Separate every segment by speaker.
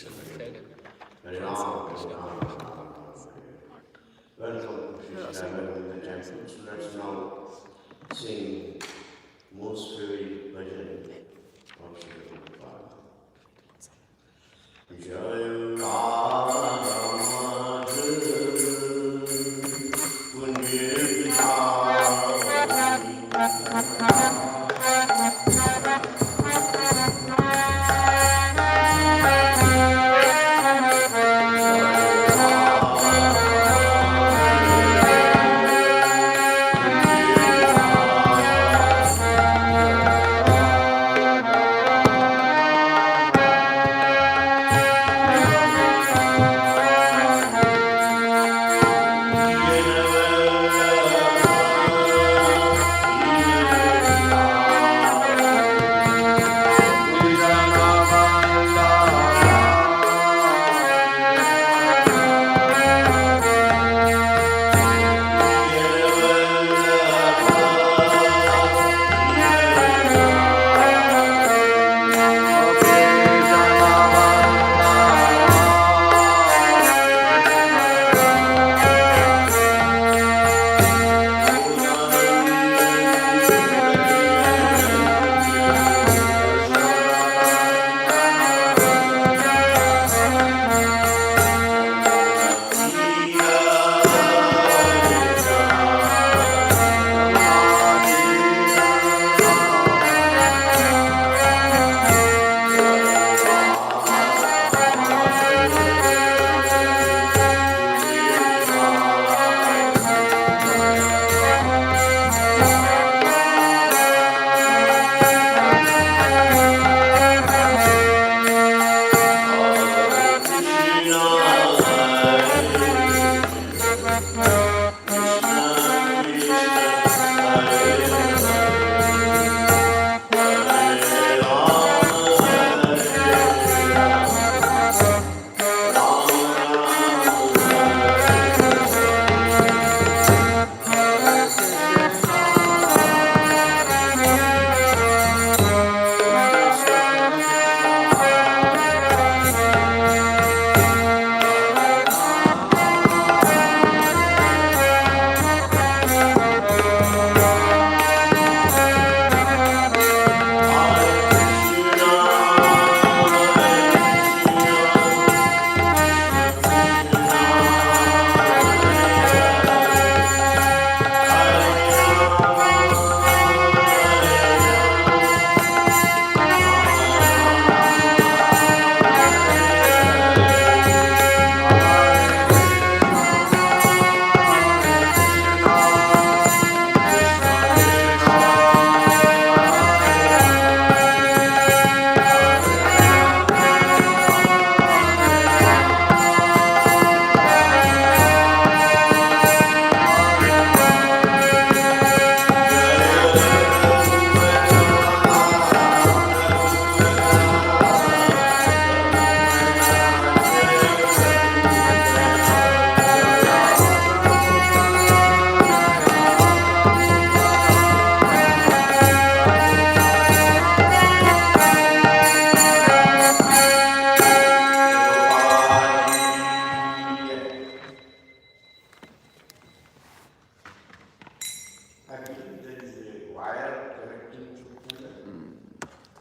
Speaker 1: Hare Ram, Krishna Krishna. Welcome to Shri in the temple. So let's now sing most favorite bhajan of Shri Prabhupada. Jai Ram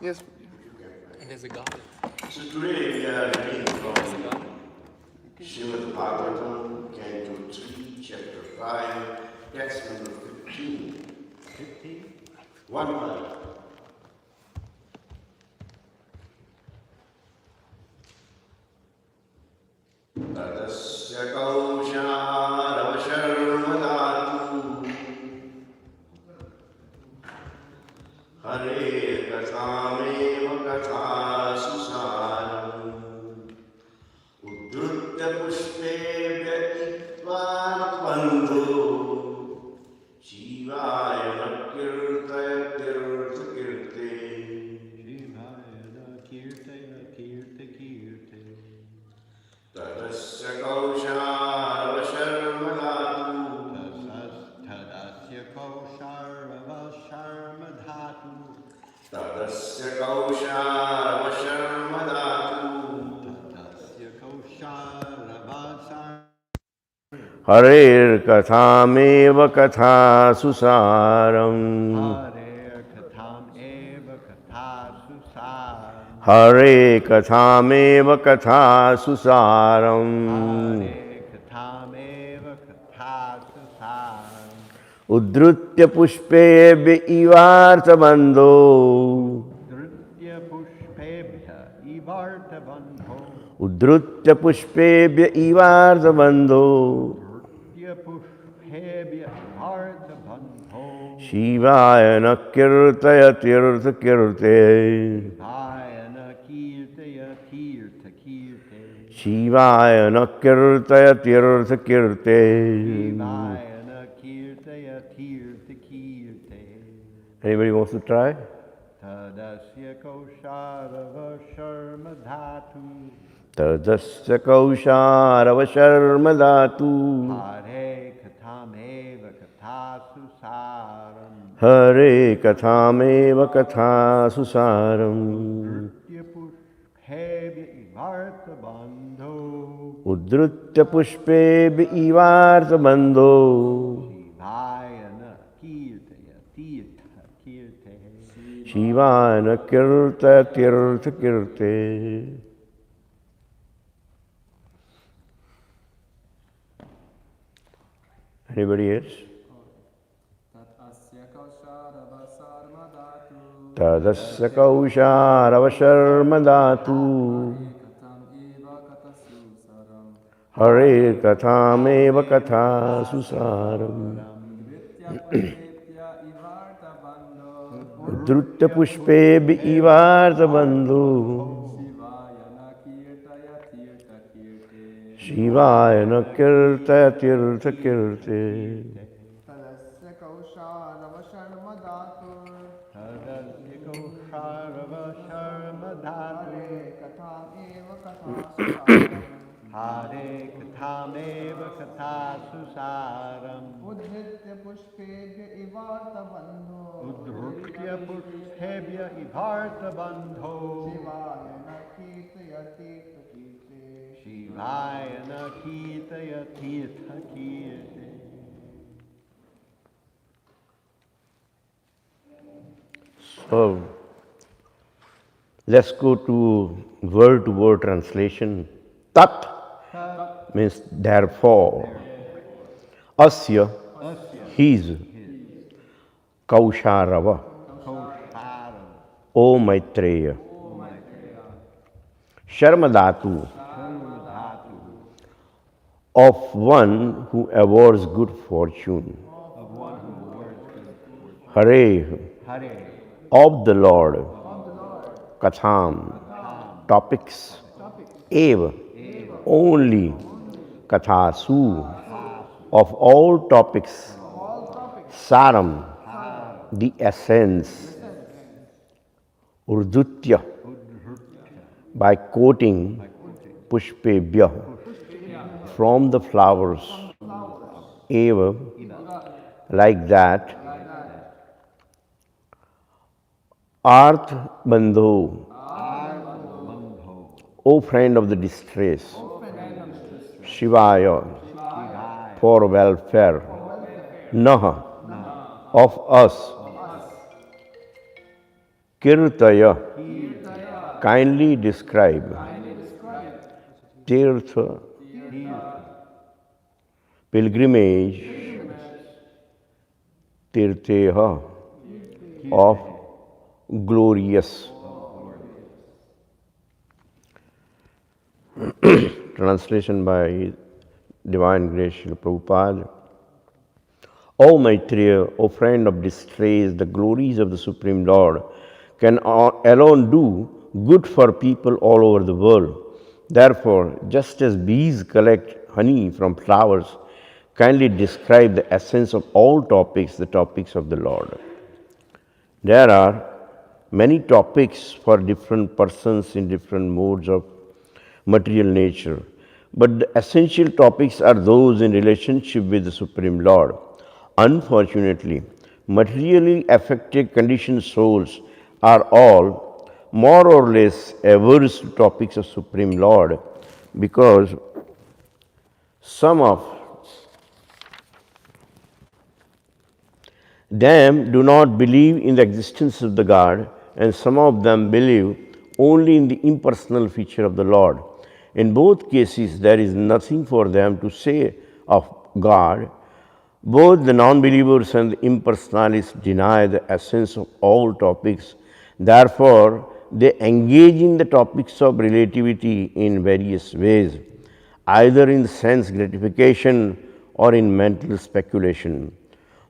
Speaker 2: Yes.
Speaker 3: And there's a garden.
Speaker 1: So today we are reading from Srimad Bhagavatam, Canto 3, Chapter 5, text number 15. 15? 1. Tadasya kausharavasharmadatu Hare kathameva kathasasaram Uddhutta pushpebhya ittvadvandho Jivaya nakirtaya tirthakirte
Speaker 4: Jivaya nakirtaya kirtakirte
Speaker 1: Tadasya kausharavasharmadatu
Speaker 4: Tadasya kausharavasharmadhatu
Speaker 1: Tadasya kausharavasharmadatu Harer kathamev kathasu saram.
Speaker 4: Hare katham eva kathasu saram.
Speaker 1: Hare kathamev kathasu saram.
Speaker 4: Hare katham eva kathasu saram.
Speaker 1: Udrutya pushpebhya ivartha bandho.
Speaker 4: Dhrutya pushpebhya ivarta bandho.
Speaker 1: Udrutya pushpebhya ivartha bandho.
Speaker 4: Dhrutya pushpebhya ivarta bandho.
Speaker 1: Shivaya nakirtaya tirtha kirte.
Speaker 4: Shivayana kirtaya tirtha kirte.
Speaker 1: Shivaya nakirtaya tirtha kirte.
Speaker 4: Shivayana kirtaya tirtha kirte.
Speaker 1: Anybody wants to try?
Speaker 4: Tadasya kosharava sharma dhatu.
Speaker 1: Tadasya kausharava sharma dhatu.
Speaker 4: Hare kathameva kathasu saram.
Speaker 1: Hare kathameva kathasu saram.
Speaker 4: Dhrutya pushpebhya ivarta bandho.
Speaker 1: Udrutya pushpebhya ivartha bandho.
Speaker 4: Shivayana kirtaya tirtha kirte.
Speaker 1: Shivana kirtaya tirtha kirte. Anybody else? Tadasya kausharava sharma dhatu. Hare kathameva kathasu saram. Udrutya pushpebhya ivartha bandho. Shivaya nakirtaya tirtha kirte.
Speaker 2: Tadasya kausharava sharma dhatu.
Speaker 4: Tadasya kosharava sharma dhatu.
Speaker 2: Hare kathameva kathasu saram.
Speaker 4: Hare kathameva kathasu saram.
Speaker 2: Udhritya pushpebhya ivarta bandho.
Speaker 4: Udhrutya pushpebhya ivarta bandho.
Speaker 2: Shivayana kirtaya tirtha kirte.
Speaker 4: Shivayana kirtaya tirtha kirte.
Speaker 1: So, let's go to word translation. Tat means therefore. Asya, his. Kausharava,
Speaker 4: Kosharam.
Speaker 1: O Maitreya. Sharmadhatu,
Speaker 4: Dhatu.
Speaker 1: of one who awards good fortune.
Speaker 4: Of one who works.
Speaker 1: Hare,
Speaker 4: Hare.
Speaker 1: of the Lord. Katham, topics. Eva, only. Kathasu, of all topics. Saram, the essence. Urdutya, by quoting Pushpebhya, from the flowers. Eva, like that. Arth Bandho, O friend of the distress. Shivaya, for welfare. Naha, of us. Kirtaya, kindly describe. Tirtha, pilgrimage. Tirtheha, of glorious. Translation by Divine Grace Srila Prabhupada. O Maitreya, O friend of distress, the glories of the Supreme Lord can alone do good for people all over the world. Therefore, just as bees collect honey from flowers, kindly describe the essence of all topics, the topics of the Lord. There are many topics for different persons in different modes of material nature, but the essential topics are those in relationship with the Supreme Lord. Unfortunately, materially affected conditioned souls are all more or less averse to topics of Supreme Lord because some of them do not believe in the existence of the God, and some of them believe only in the impersonal feature of the Lord. In both cases, there is nothing for them to say of God. Both the non-believers and the impersonalists deny the essence of all topics. Therefore, they engage in the topics of relativity in various ways, either in sense gratification or in mental speculation.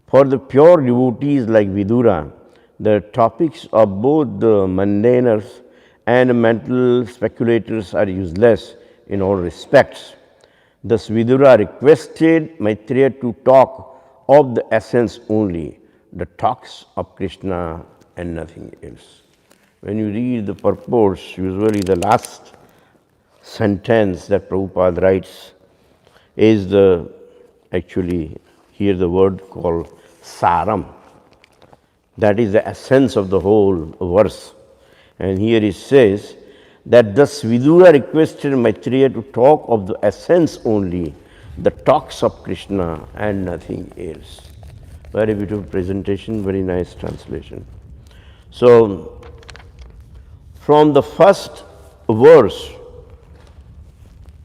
Speaker 1: For the pure devotees like Vidura, the topics of both the mundaners and mental speculators are useless in all respects. Thus Vidura requested Maitreya to talk of the essence only, the talks of Krishna and nothing else. When you read the purports, usually the last sentence that Prabhupada writes is the actually here the word called saram. That is the essence of the whole verse. And here it says that thus Vidura requested Maitreya to talk of the essence only, the talks of Krishna and nothing else. Very beautiful presentation, very nice translation. So, from the first verse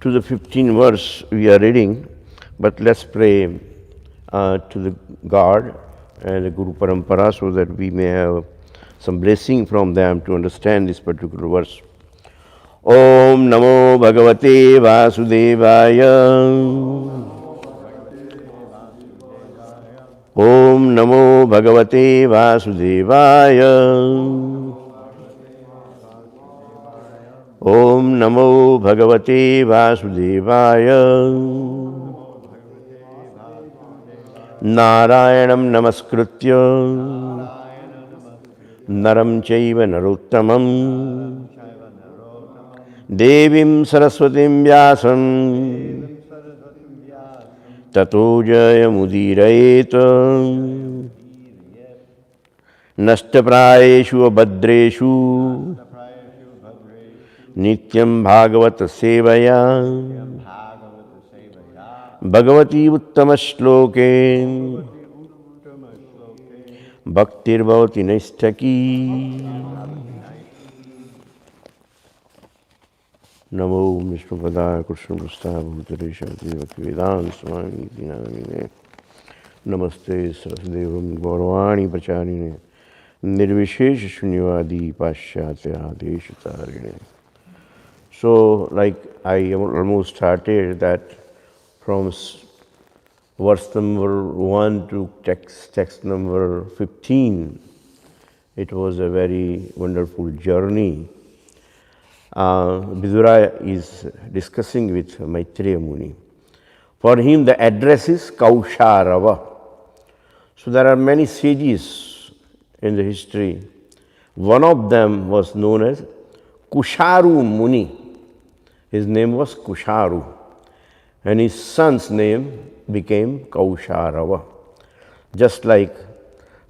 Speaker 1: to the 15th verse we are reading, but let's pray to the God and the Guru Parampara so that we may have some blessing from them to understand this particular verse. Om Namo Bhagavate Vasudevaya. Om Namo Bhagavate Vasudevaya. Om Namo Bhagavate Vasudevaya. Narayanam Namaskritya Naram Chaiva Narottamam Devim Saraswatim Vyasam Tato Jaya Mudirayeta Nashtaprayeshu Abhadreshu Nityam Bhagavata Sevaya Bhagavati Uttama Shloke Bhaktir Bhavati Naistaki Namo Vishnu Padaya Krishna Prastha Bhutare Shanti Bhakti Vedanta Swami Dinamine Namaste Sarasdevam Gauravani Pracharine Nirvishesh Shunyavadi Paschatya Adeshatarine. So, like I almost started that from verse number 1 to text number 15, it was a very wonderful journey. Vidura is discussing with Maitreya Muni. For him, the address is Kausharava. So, there are many sages in the history. One of them was known as Kusharu Muni. His name was Kusharu. And his son's name became Kausharava. Just like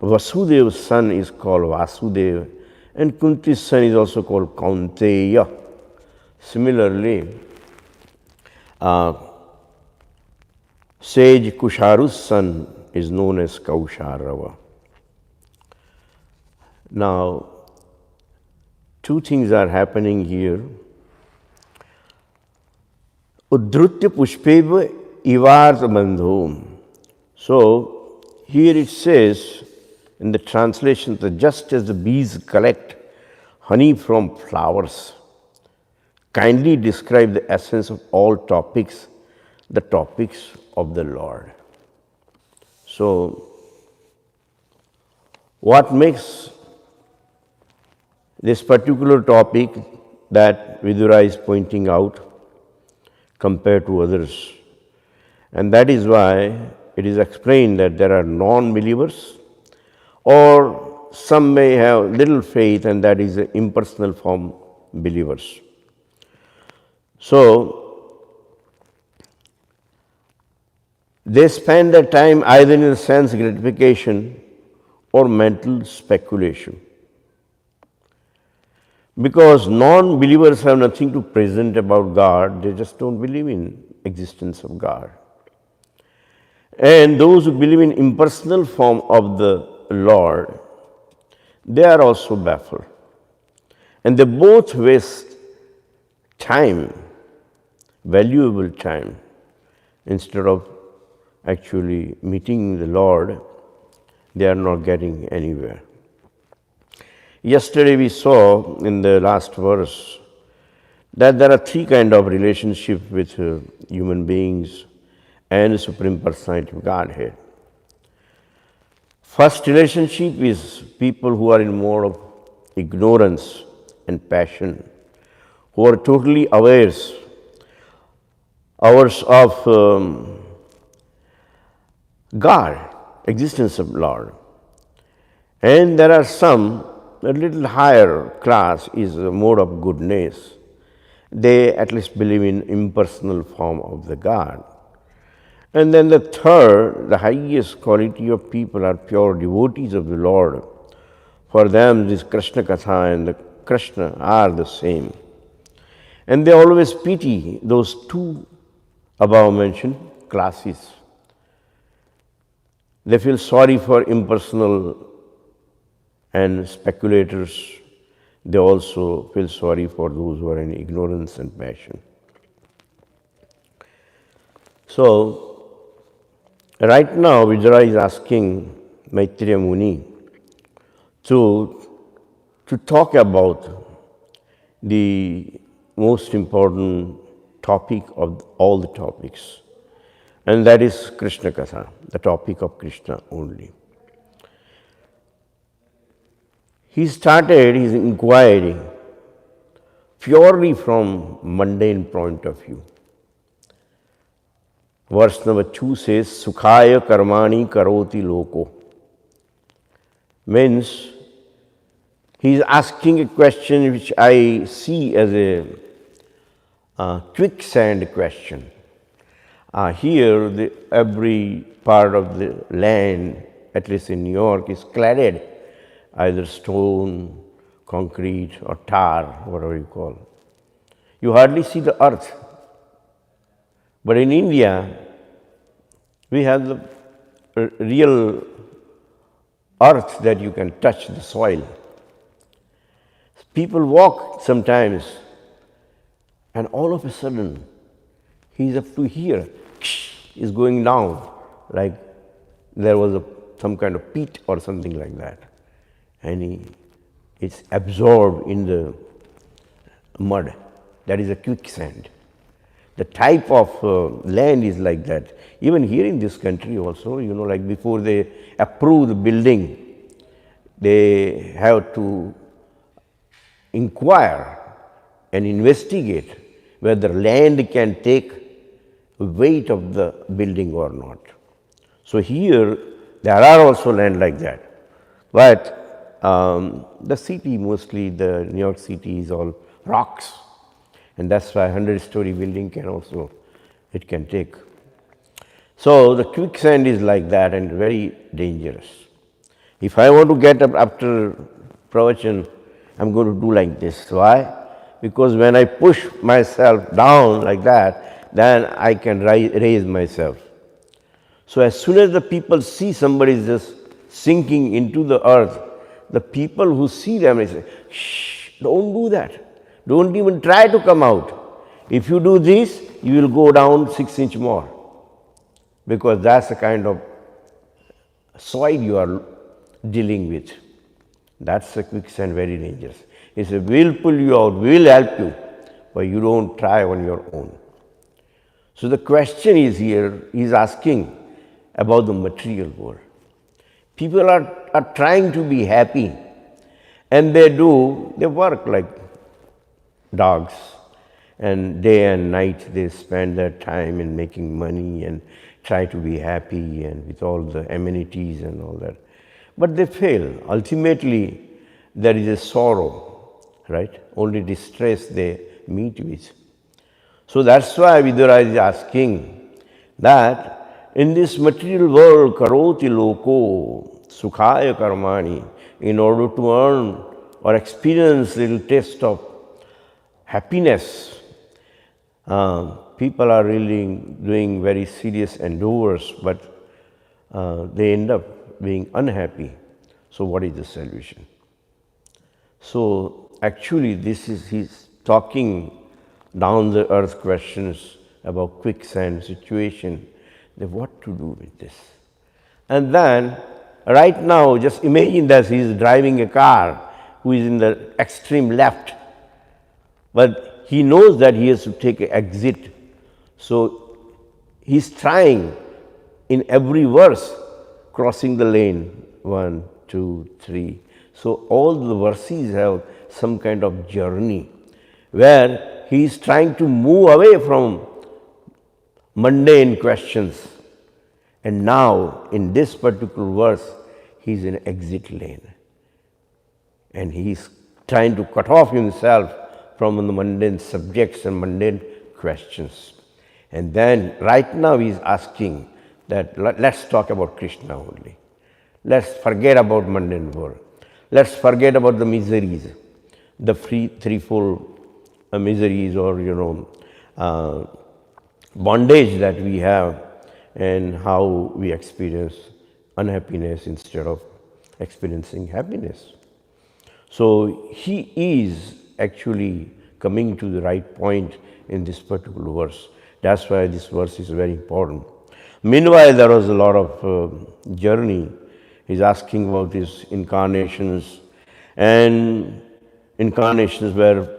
Speaker 1: Vasudev's son is called Vasudeva, and Kunti's son is also called Kaunteya. Similarly, sage Kusharu's son is known as Kausharava. Now, two things are happening here. Udhrutya pushpeva ivarta bandhom. So, here it says in the translation that just as the bees collect honey from flowers, kindly describe the essence of all topics, the topics of the Lord. So, what makes this particular topic that Vidura is pointing out compared to others? And that is why it is explained that there are non-believers, or some may have little faith, and that is an impersonal form believers. So, they spend their time either in sense gratification or mental speculation. Because non-believers have nothing to present about God, they just don't believe in existence of God. And those who believe in impersonal form of the Lord, they are also baffled. And they both waste time, valuable time, instead of actually meeting the Lord, they are not getting anywhere. Yesterday we saw in the last verse that there are three kinds of relationship with human beings and the Supreme Personality of Godhead. First relationship is people who are in mode of ignorance and passion, who are totally aware of God, existence of Lord. And there are some, a little higher class is a mode of goodness. They at least believe in impersonal form of the God. And then the third, the highest quality of people are pure devotees of the Lord. For them, this Krishna Katha and the Krishna are the same. And they always pity those two above mentioned classes. They feel sorry for impersonal and speculators. They also feel sorry for those who are in ignorance and passion. So, right now, Vijaya is asking Maitreya Muni to talk about the most important topic of all the topics, and that is Krishna Katha, the topic of Krishna only. He started his inquiry purely from mundane point of view. Verse number 2 says, Sukhaya karmani karoti loko. Means, he is asking a question which I see as a quicksand question. Here, every part of the land, at least in New York, is cladded, either stone, concrete, or tar, whatever you call. You hardly see the earth. But in India, we have the real earth that you can touch, the soil. People walk sometimes, and all of a sudden, he's up to here, is going down, like there was some kind of peat or something like that. And it's absorbed in the mud. That is a quicksand. The type of land is like that. Even here in this country also, like before they approve the building, they have to inquire and investigate whether land can take weight of the building or not. So here, there are also land like that. But the city, mostly the New York City, is all rocks. And that's why 100-story building it can take. So the quicksand is like that and very dangerous. If I want to get up after pravachan, I'm going to do like this. Why? Because when I push myself down like that, then I can raise myself. So as soon as the people see somebody is just sinking into the earth, the people who see them, they say, shh, don't do that. Don't even try to come out. If you do this, you will go down 6 inches more, because that's the kind of soil you are dealing with. That's a quicksand, very dangerous. It's a will pull you out, will help you, but you don't try on your own. So the question is here, he's asking about the material world. People are trying to be happy, and they work like dogs, and day and night they spend their time in making money and try to be happy and with all the amenities and all that. But they fail. Ultimately, there is a sorrow, right? Only distress they meet with. So that's why Vidura is asking that in this material world, karoti loko, sukhaya karmani, in order to earn or experience little taste of happiness, people are really doing very serious endeavors, but they end up being unhappy. So what is the solution? So actually he's talking down the earth questions about quicksand situation, then what to do with this? And then right now just imagine that he is driving a car who is in the extreme left, but he knows that he has to take an exit. So he's trying in every verse crossing the lane, 1, 2, 3. So all the verses have some kind of journey where he is trying to move away from mundane questions. And now in this particular verse, he is in exit lane. And he is trying to cut off himself from the mundane subjects and mundane questions. And then right now he is asking that let's talk about Krishna only. Let's forget about mundane world. Let's forget about the miseries, the threefold miseries or bondage that we have, and how we experience unhappiness instead of experiencing happiness. So he is actually coming to the right point in this particular verse. That's why this verse is very important. Meanwhile, there was a lot of journey. He's asking about these incarnations, and incarnations were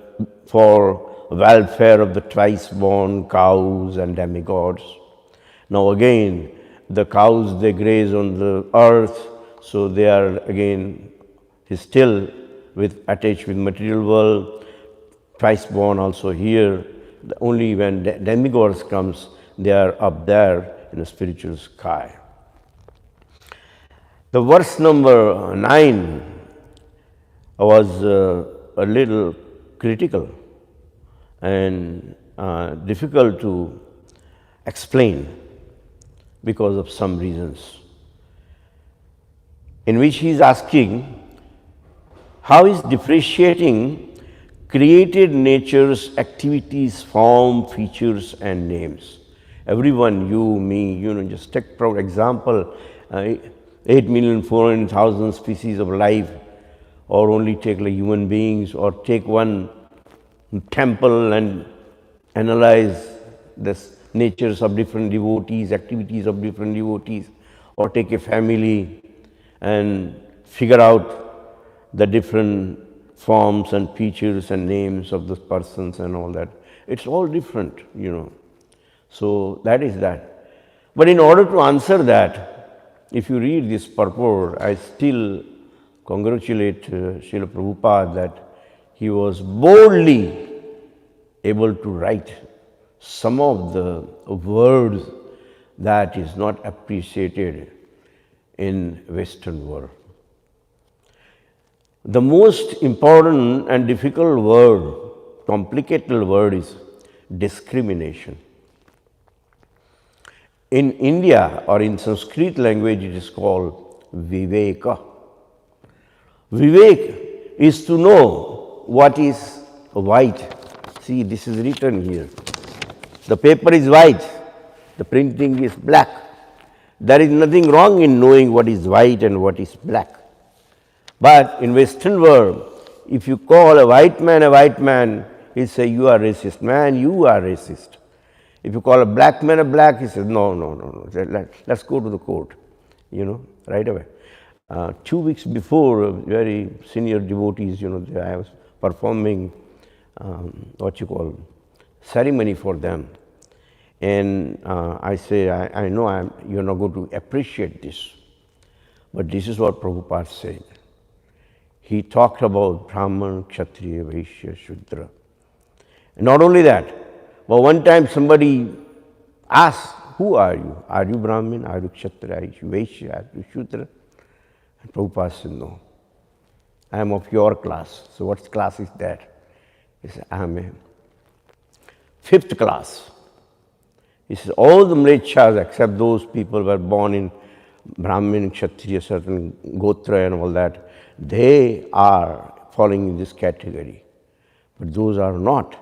Speaker 1: for welfare of the twice-born cows and demigods. Now again, the cows, they graze on the earth, so they are again still attached with material world. Twice-born also here. Only when demigods comes, they are up there in the spiritual sky. The verse number 9 was a little critical and difficult to explain because of some reasons, in which he is asking how is differentiating created nature's activities, form, features and names. Everyone, you, me, just take for example 8,400,000 species of life, or only take like human beings, or take one temple and analyze the natures of different devotees, activities of different devotees, or take a family and figure out the different forms and features and names of the persons and all that. It's all different, So that is that. But in order to answer that, if you read this purport, I still congratulate Srila Prabhupada that he was boldly able to write some of the words that is not appreciated in Western world. The most important and difficult word, complicated word is discrimination. In India or in Sanskrit language, it is called Viveka. Vivek is to know what is white. See, this is written here. The paper is white, the printing is black. There is nothing wrong in knowing what is white and what is black. But in Western world, if you call a white man, he'll say, you are racist. Man, you are racist. If you call a black man a black, he says, no. Let's go to the court, right away. 2 weeks before, very senior devotees, I was performing ceremony for them. And I say, I know you're not going to appreciate this, but this is what Prabhupada said. He talked about Brahman, Kshatriya, Vaishya, Shudra. And not only that, but one time somebody asked, who are you? Are you Brahmin? Are you Kshatriya? Are you Vaishya? Are you Shudra? And Prabhupada said, no, I am of your class. So what class is that? He said, I am a 5th class. He says, all the mlechas except those people who were born in Brahmin, Kshatriya, certain Gotra and all that, they are falling in this category. But those are not,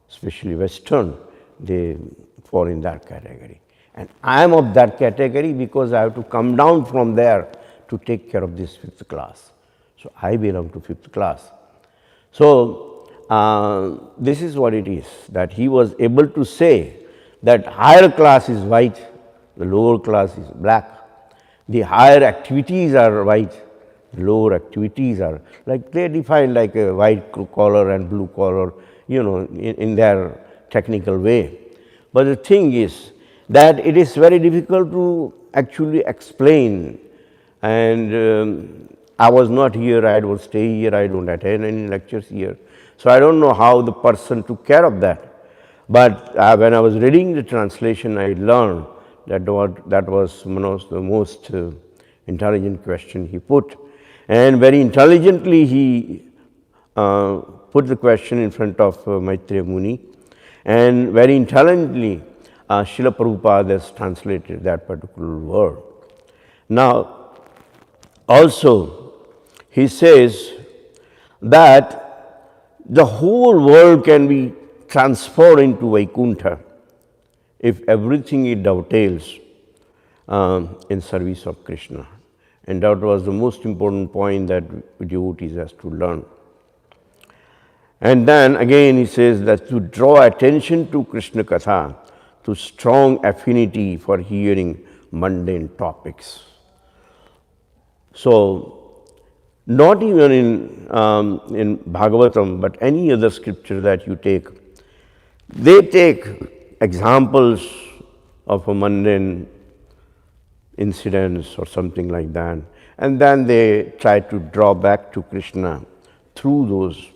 Speaker 1: especially Western, they fall in that category. And I am of that category because I have to come down from there to take care of this fifth class. So I belong to fifth class. So this is what it is, that he was able to say that higher class is white, the lower class is black. The higher activities are white, the lower activities are, like they define like a white collar and blue collar, in their technical way. But the thing is that it is very difficult to actually explain, and I was not here, I don't stay here, I don't attend any lectures here. So I don't know how the person took care of that. But when I was reading the translation, I learned that that was one of the most intelligent question he put. And very intelligently he put the question in front of Maitreya Muni, and very intelligently Srila Prabhupada has translated that particular word. Now, also he says that the whole world can be transformed into Vaikuntha if everything it dovetails in service of Krishna. And that was the most important point that devotees has to learn. And then again he says that to draw attention to Krishna Katha, to strong affinity for hearing mundane topics. So, not even in Bhagavatam, but any other scripture that you take, they take examples of a mundane incidents or something like that, and then they try to draw back to Krishna through those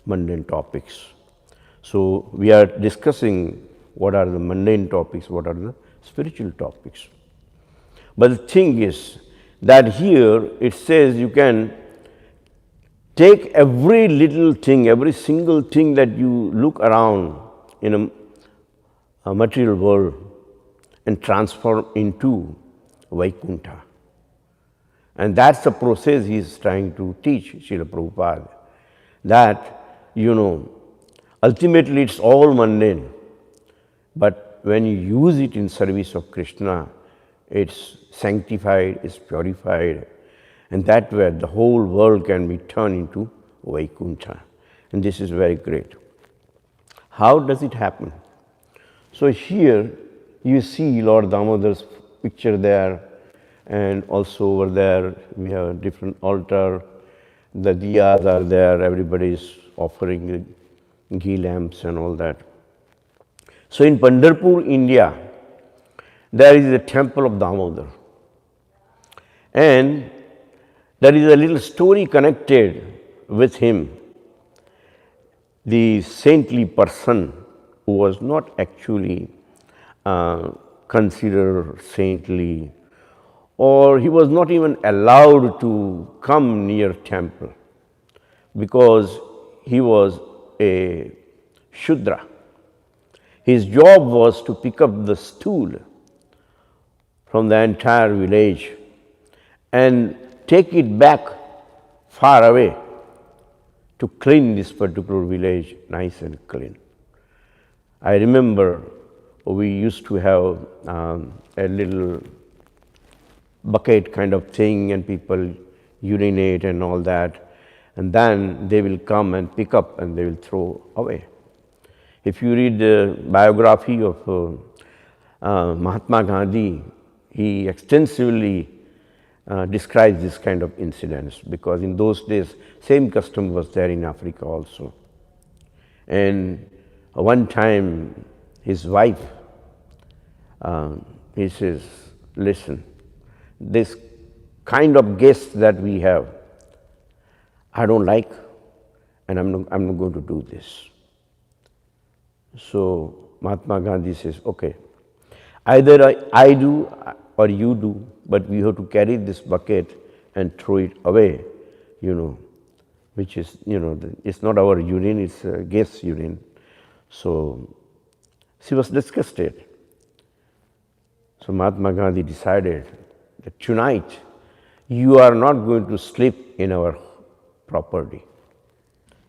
Speaker 1: mundane topics. So we are discussing what are the mundane topics, what are the spiritual topics. But the thing is that here it says you can take every little thing, every single thing that you look around in a material world and transform into Vaikuntha. And that's the process he is trying to teach Srila Prabhupada. That, ultimately it's all mundane, but when you use it in service of Krishna, it's sanctified, it's purified, and that way the whole world can be turned into Vaikuntha. And this is very great. How does it happen? So here you see Lord Damodar's picture there, and also over there we have a different altar. The diyas are there, everybody is offering ghee lamps and all that. So in Pandharpur, India, there is a temple of Damodar. And there is a little story connected with him. The saintly person who was not actually considered saintly, or he was not even allowed to come near temple because he was a Shudra. His job was to pick up the stool from the entire village and take it back far away to clean this particular village nice and clean. I remember we used to have a little bucket kind of thing, and people urinate and all that, and then they will come and pick up and they will throw away. If you read the biography of Mahatma Gandhi, he extensively describes this kind of incidents, because in those days same custom was there in Africa also. And one time his wife, he says, listen, this kind of guests that we have, I don't like, and I'm not going to do this. So Mahatma Gandhi says, okay, either I do or you do, but we have to carry this bucket and throw it away, which is, it's not our urine, it's a guest's urine. So she was disgusted. So Mahatma Gandhi decided that tonight you are not going to sleep in our property.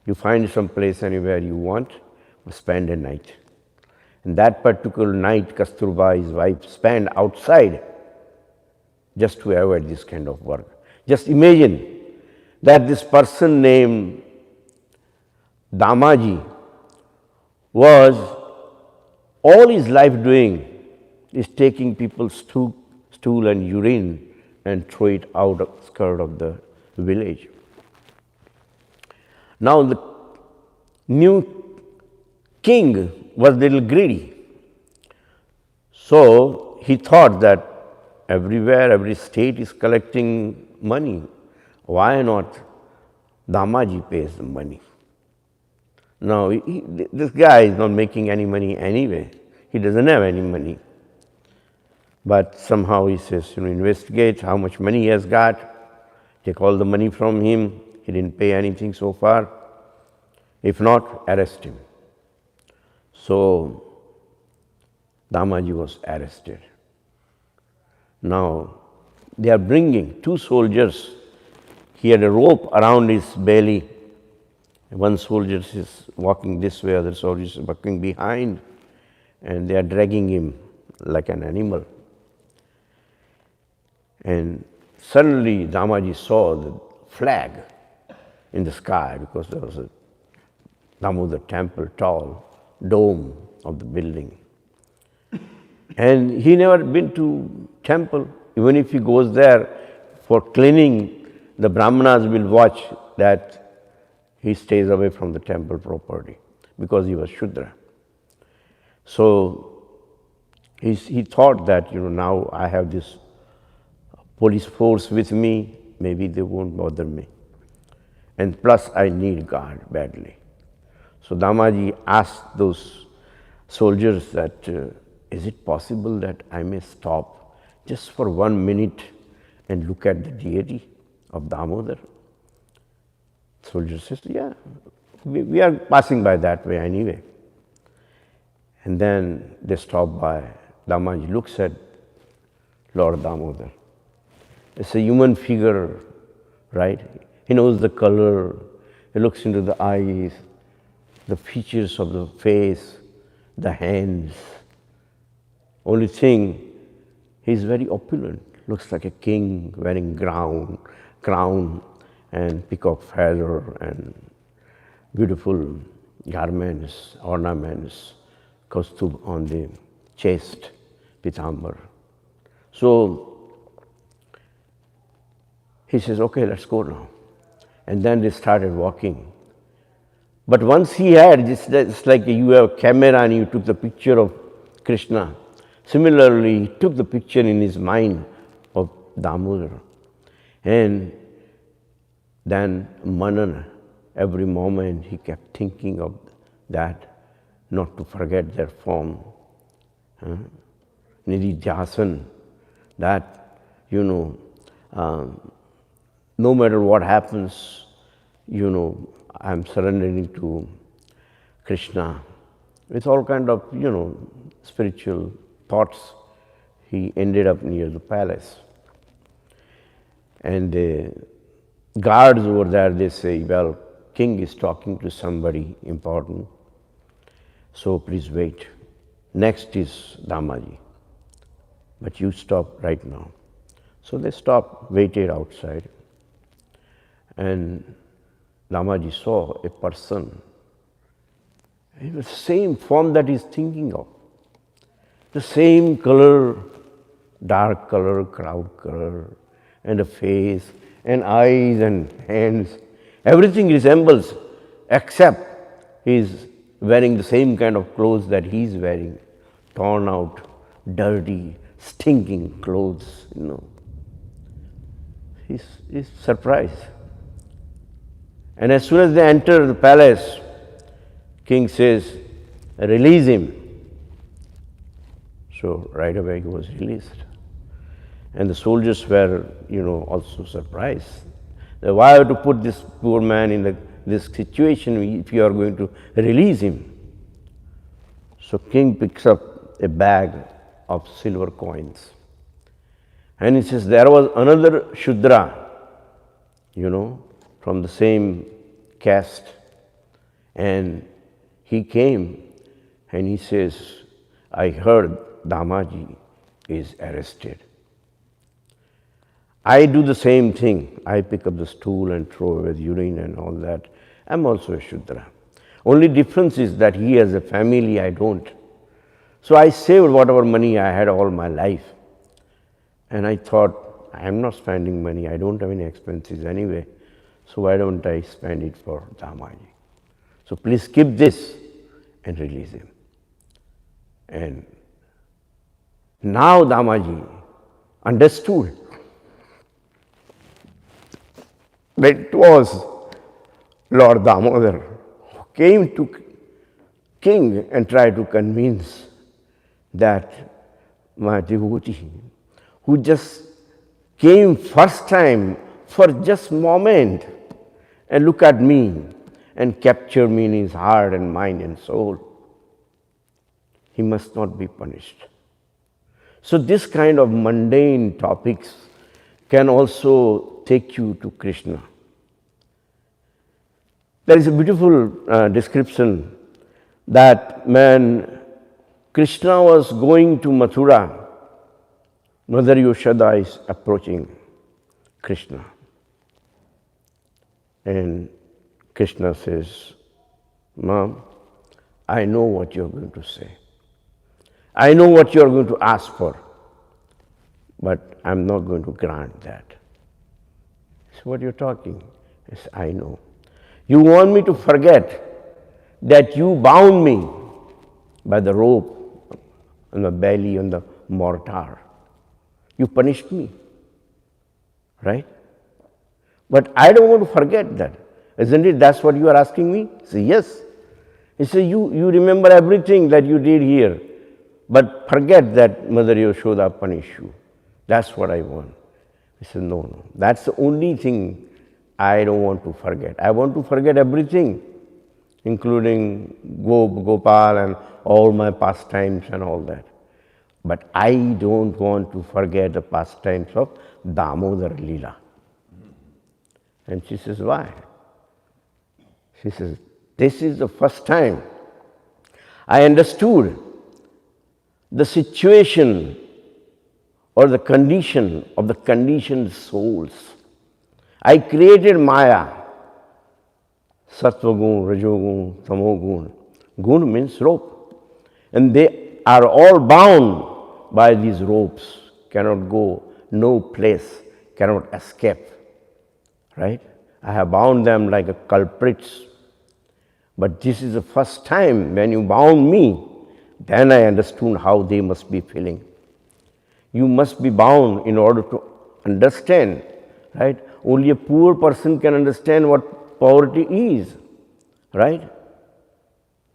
Speaker 1: You find some place anywhere you want, spend a night. And that particular night, Kasturba, his wife, spent outside just to avoid this kind of work. Just imagine that this person named Damaji was all his life doing is taking people's stool and urine and throw it out of skirt of the village. Now the new king was a little greedy. So he thought that everywhere, every state is collecting money. Why not Damaji pays the money? Now, this guy is not making any money anyway. He doesn't have any money. But somehow he says, investigate how much money he has got, take all the money from him. He didn't pay anything so far. If not, arrest him. So, Damaji was arrested. Now, they are bringing two soldiers. He had a rope around his belly. One soldier is walking this way, other soldier is walking behind, and they are dragging him like an animal. And suddenly Damaji saw the flag in the sky, because there was a Damodar temple, tall dome of the building. And he never been to temple. Even if he goes there for cleaning, the Brahmanas will watch that he stays away from the temple property, because he was Shudra. So he thought that, now I have this police force with me, maybe they won't bother me. And plus I need guard badly. So Damaji asked those soldiers that, is it possible that I may stop just for 1 minute and look at the deity of Damodar? Soldier says, yeah, we are passing by that way anyway. And then they stop by. Damaji looks at Lord Damodar. It's a human figure, right? He knows the color, he looks into the eyes, the features of the face, the hands. Only thing, he's very opulent, looks like a king wearing crown and peacock feather and beautiful garments, ornaments, costume on the chest, pitambar. So he says, okay, let's go now. And then they started walking. But once he had, it's like you have a camera and you took the picture of Krishna. Similarly, he took the picture in his mind of Damodar. And then Manana, every moment he kept thinking of that, not to forget their form. Nididhyasan, that, no matter what happens, I'm surrendering to Krishna. With all kind of, spiritual thoughts, he ended up near the palace. And the guards over there, they say, well, king is talking to somebody important, so please wait. Next is Damaji, but you stop right now. So they stopped, waited outside, and Damaji saw a person. It was the same form that he's thinking of. The same color, dark color, cloud color, and a face, and eyes and hands. Everything resembles, except he's wearing the same kind of clothes that he's wearing. Torn out, dirty, stinking clothes, He's surprised. And as soon as they enter the palace, king says, release him. So right away he was released. And the soldiers were, also surprised. Why have to put this poor man in this situation if you are going to release him? So king picks up a bag of silver coins. And he says, there was another Shudra, from the same caste. And he came and he says, I heard Damaji is arrested. I do the same thing. I pick up the stool and throw away the urine and all that. I'm also a Shudra. Only difference is that he has a family, I don't. So I saved whatever money I had all my life. And I thought, I'm not spending money, I don't have any expenses anyway. So why don't I spend it for Damaji? So please keep this and release him. And now Damaji understood that it was Lord Damodar who came to king and tried to convince that my devotee who just came first time for just moment and look at me and capture me in his heart and mind and soul, he must not be punished. So this kind of mundane topics can also take you to Krishna. There is a beautiful description that when Krishna was going to Mathura, Mother Yashoda is approaching Krishna. And Krishna says, Mom, I know what you're going to say. I know what you're going to ask for, but I'm not going to grant that. So what you're talking? Yes, I know. You want me to forget that you bound me by the rope on the belly on the mortar. You punished me, right? But I don't want to forget that. Isn't it? That's what you are asking me? Say yes. He said, you remember everything that you did here, but forget that Mother Yashoda punished you. That's what I want. He said, no. That's the only thing I don't want to forget. I want to forget everything, including Gopal and all my pastimes and all that. But I don't want to forget the pastimes of Damodar Leela. And she says, why? She says, this is the first time I understood the situation or the condition of the conditioned souls. I created Maya, Sattva Gun, Rajogun, Tamogun. Gun means rope. And they are all bound by these ropes, cannot go no place, cannot escape. Right? I have bound them like a culprits. But this is the first time when you bound me, then I understood how they must be feeling. You must be bound in order to understand, right? Only a poor person can understand what poverty is, right?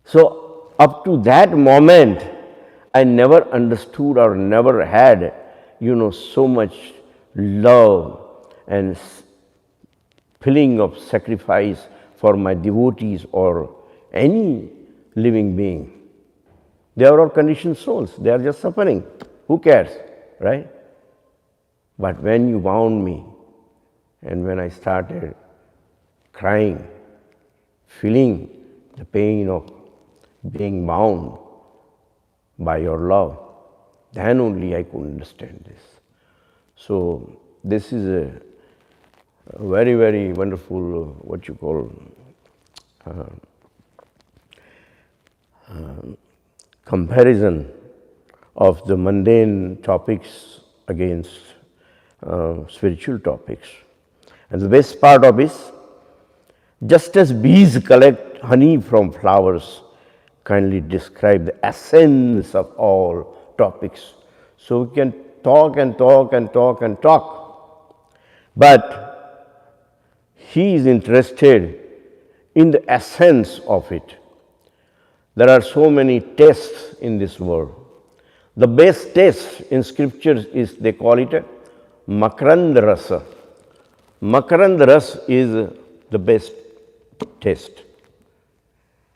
Speaker 1: So up to that moment, I never understood or never had, so much love and feeling of sacrifice for my devotees or any living being. They are all conditioned souls. They are just suffering. Who cares, right? But when you bound me, and when I started crying, feeling the pain of being bound by your love, then only I could understand this. So this is a very, very wonderful, what you call, comparison of the mundane topics against spiritual topics. And the best part of is, just as bees collect honey from flowers, kindly describe the essence of all topics. So we can talk and talk and talk and talk. But he is interested in the essence of it. There are so many tests in this world. The best test in scriptures is, they call it a Makarand Rasa. Makarand Ras is the best test.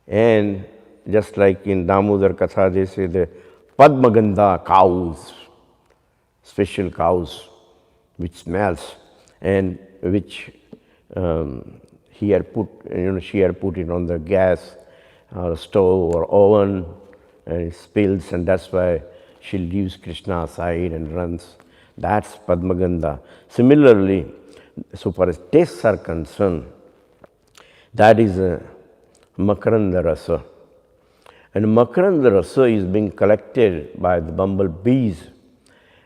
Speaker 1: And just like in Damodar Katha, they say the Padmagandha cows, special cows which smells and which she had put it on the gas or stove or oven and it spills, and that's why she leaves Krishna aside and runs. That's Padmagandha. Similarly, so far as tastes are concerned, that is Makaranda Rasa. And Makaranda Rasa is being collected by the bumblebees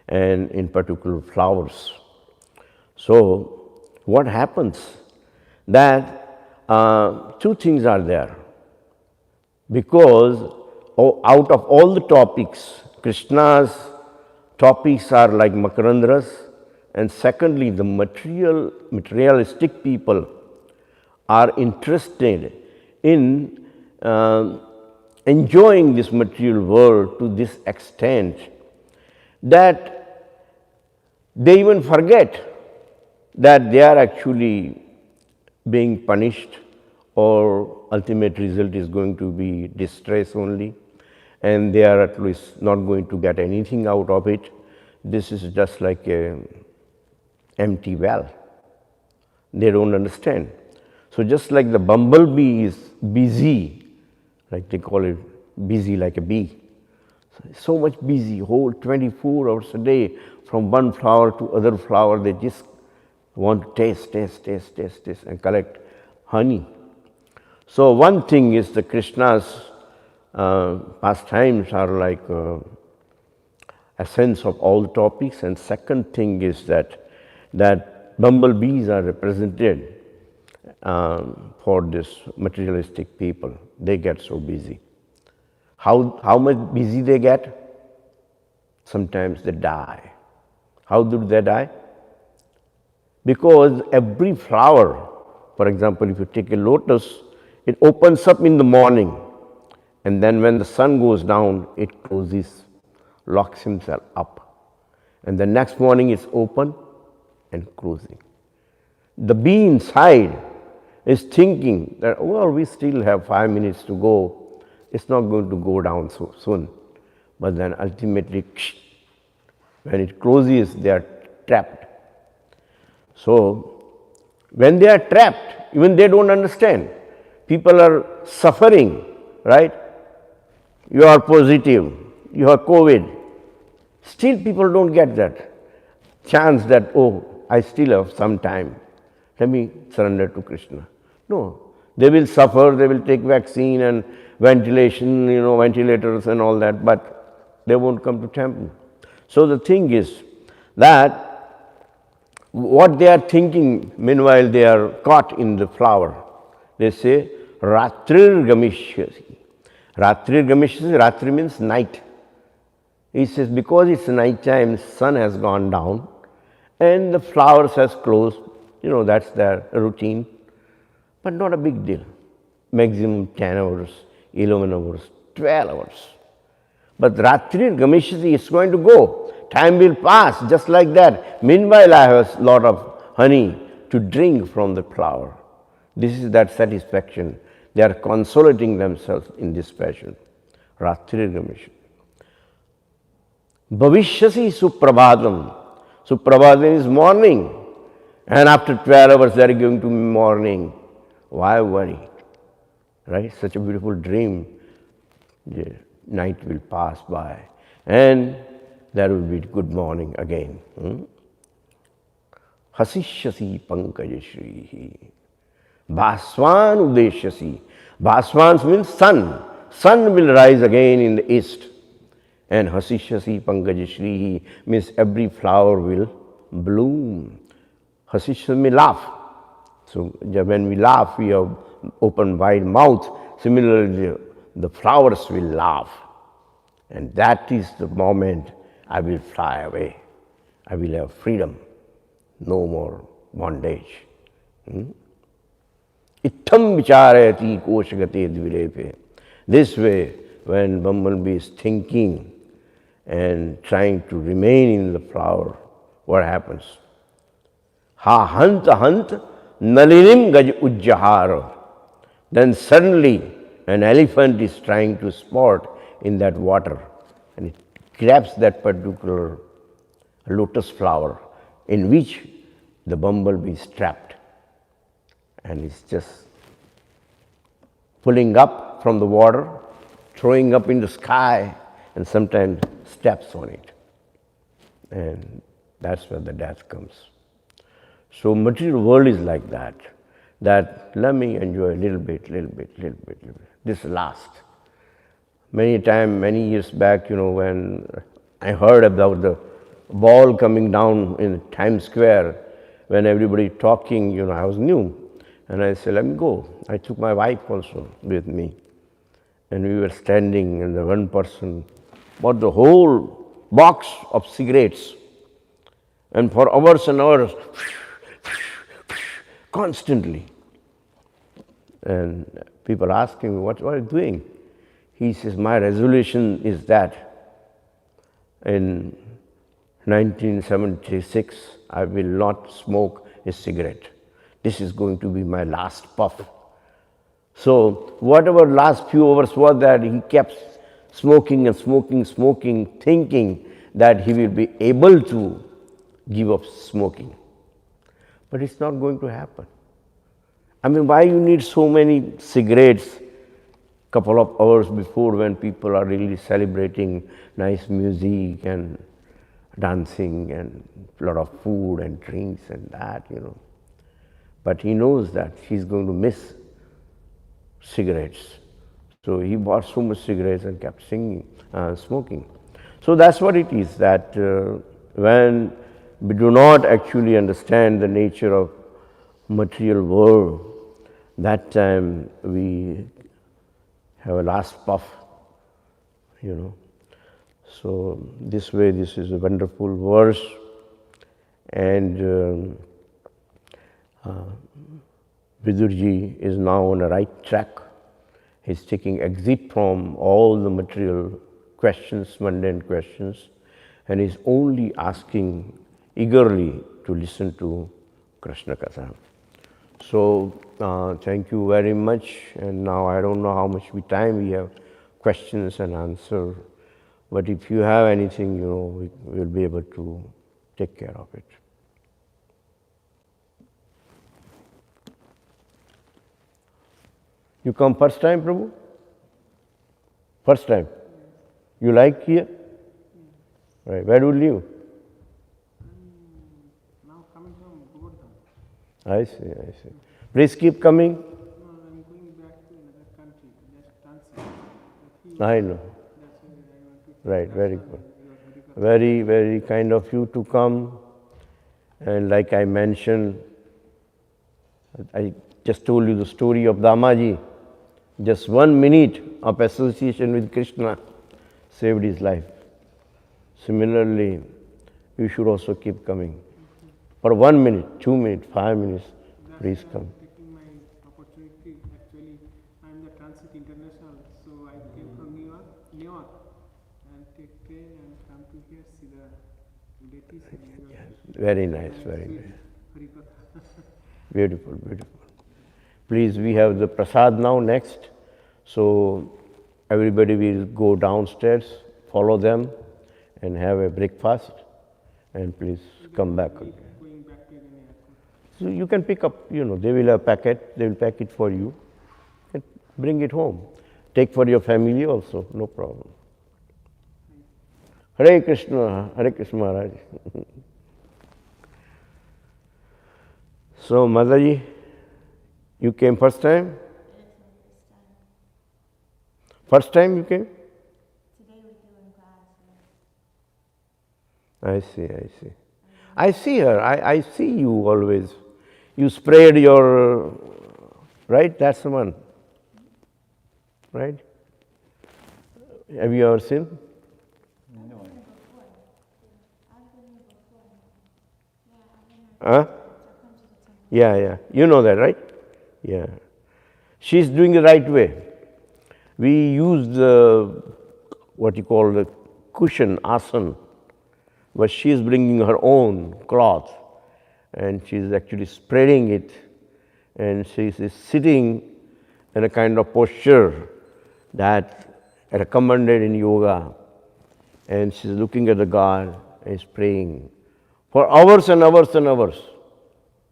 Speaker 1: and in particular flowers. So what happens? That two things are there. Because out of all the topics, Krishna's topics are like Makarandras, and secondly, the materialistic people are interested in enjoying this material world to this extent that they even forget that they are actually being punished, or ultimate result is going to be distress only, and they are at least not going to get anything out of it. This is just like an empty well. They don't understand. So just like the bumblebee is busy, like they call it busy like a bee, so much busy, whole 24 hours a day, from one flower to other flower, they just want to taste and collect honey. So one thing is the Krishna's pastimes are like a sense of all topics, and second thing is that bumblebees are represented for this materialistic people. They get so busy. How much busy they get? Sometimes they die. How do they die? Because every flower, for example, if you take a lotus, it opens up in the morning, and then when the sun goes down, it closes, locks himself up. And the next morning it's open and closing. The bee inside is thinking that, well, we still have 5 minutes to go. It's not going to go down so soon. But then ultimately, when it closes, they are trapped. So, when they are trapped, even they don't understand. People are suffering, right? You are positive, you have COVID. Still people don't get that chance that, oh, I still have some time. Let me surrender to Krishna. No, they will suffer, they will take vaccine and ventilation, ventilators and all that, but they won't come to temple. So the thing is that what they are thinking, meanwhile they are caught in the flower. They say, Ratrir Gamishyasi. Ratrir Gamishyasi, Ratri means night. He says, because it's night time, sun has gone down and the flowers has closed, that's their routine, but not a big deal. Maximum 10 hours, 11 hours, 12 hours. But Ratri Gamishyasi is going to go. Time will pass just like that. Meanwhile, I have a lot of honey to drink from the flower. This is that satisfaction. They are consolating themselves in this fashion. Ratri Gamishyasi. Bhavishyasi Suprabhadam. Suprabhadam is morning. And after 12 hours they are going to morning. Why worry? Right? Such a beautiful dream. The night will pass by. And there will be good morning again. Hasishyasi pankajashrihi. Bhaswan udeshyasi. Bhaswan means sun. Sun will rise again in the east. And hasishyasi pankajashrihi means every flower will bloom. Hasishyasi means laugh. So when we laugh, we have open wide mouth. Similarly, the flowers will laugh. And that is the moment I will fly away. I will have freedom. No more bondage. Ittam vicharayati koshagate dvilepe. This way, when bumblebee is thinking and trying to remain in the flower, what happens? Ha hant nalinim gaj ujjahara. Then suddenly an elephant is trying to sport in that water, and it grabs that particular lotus flower in which the bumblebee is trapped, and it's just pulling up from the water, throwing up in the sky, and sometimes steps on it. And That's where the death comes. So material world is like that. That let me enjoy a little bit. This last. Many years back, when I heard about the ball coming down in Times Square, when everybody talking, I was new. And I said, let me go. I took my wife also with me. And we were standing, and the one person bought the whole box of cigarettes. And for hours and hours, constantly. And people asking me, what are you doing? He says, my resolution is that in 1976, I will not smoke a cigarette. This is going to be my last puff. So whatever last few hours was that, he kept smoking and smoking, thinking that he will be able to give up smoking. But it's not going to happen. I mean, why you need so many cigarettes couple of hours before, when people are really celebrating nice music and dancing and a lot of food and drinks and that, But he knows that he's going to miss cigarettes. So he bought so much cigarettes and kept smoking. So that's what it is, that when we do not actually understand the nature of material world, that time we have a last puff, So this way, this is a wonderful verse, and Vidurji is now on the right track. He's taking exit from all the material questions, mundane questions, and is only asking eagerly to listen to Krishna Katha. So thank you very much, and now I don't know how much time we have, questions and answer, but if you have anything, we will be able to take care of it. You come first time, Prabhu? First time? You like here? Right. Where do you live?
Speaker 5: Now coming from Govardhan.
Speaker 1: I see. Please keep coming.
Speaker 5: No, I'm going back to another country, just Tanzania.
Speaker 1: I know.
Speaker 5: That's why I want to.
Speaker 1: Right, very good. Very, very kind of you to come. And like I mentioned, I just told you the story of Damaji. Just 1 minute of association with Krishna saved his life. Similarly, you should also keep coming. For 1 minute, 2 minutes, 5 minutes, please come.
Speaker 5: Taking my opportunity. Actually, I'm the Transit International, so I came from New York, and take train and come to here, see the deities.
Speaker 1: Very nice, very nice.
Speaker 5: Harikatha.
Speaker 1: Beautiful. Please, we have the prasad now next. So everybody will go downstairs, follow them, and have a breakfast. And please come back again.
Speaker 5: Going back to the airport.
Speaker 1: So you can pick up, they will have packet, they will pack it for you. And bring it home. Take for your family also, no problem. Hare Krishna Maharaj. So, Mataji, you came first time? First time you came?
Speaker 6: Today we're doing classes.
Speaker 1: I see. I see her. I see you always. You sprayed your, right? That's the one. Right? Have you ever seen?
Speaker 6: No.
Speaker 1: Huh? Yeah. You know that, right? Yeah. She's doing the right way. We use the, what you call the cushion, asan, but she is bringing her own cloth and she is actually spreading it, and she is sitting in a kind of posture that recommended in yoga, and she is looking at the God and is praying for hours and hours and hours.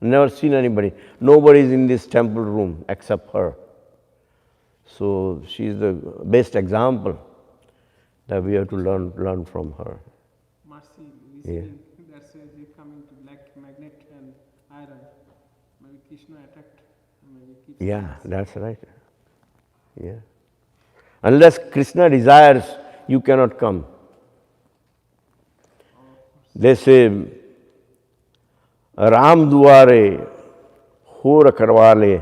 Speaker 1: Never seen anybody. Nobody is in this temple room except her. So she is the best example that we have to learn from her.
Speaker 5: Mercy, listening. That's why they Krishna attacked, maybe keeps
Speaker 1: Yeah, that's right. Yeah. Unless Krishna desires, you cannot come. They say, Ram duare ho rakarwale.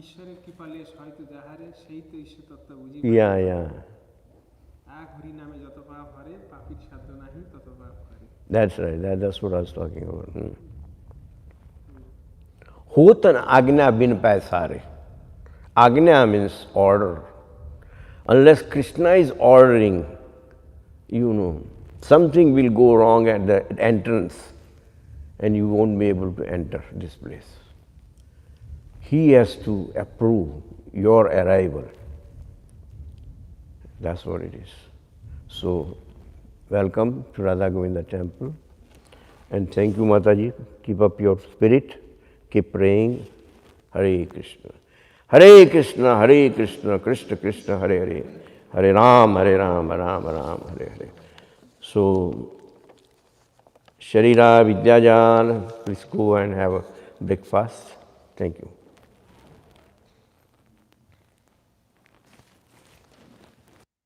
Speaker 5: ঈশ্বরের কৃপালে হয়তো যাহারে সেই তো ঈশ্বর তত্ত্ব বুঝি
Speaker 1: Yeah, yeah.
Speaker 5: এক হরি নামে যত পাপ হরে পাপীর সাধ্য নাহি তত পাপ করে
Speaker 1: That's right. That's what I was talking about. Hotan agnya bin paisare. Agnya means order. Unless Krishna is ordering, something will go wrong at the entrance and you won't be able to enter this place. He has to approve your arrival. That's what it is. So, welcome to Radha Govinda temple. And thank you, Mataji. Keep up your spirit. Keep praying. Hare Krishna. Hare Krishna, Hare Krishna, Krishna Krishna, Hare Hare. Hare Ram, Ram Ram, Hare Hare. So, Sharira Vidyajan, please go and have a breakfast. Thank you.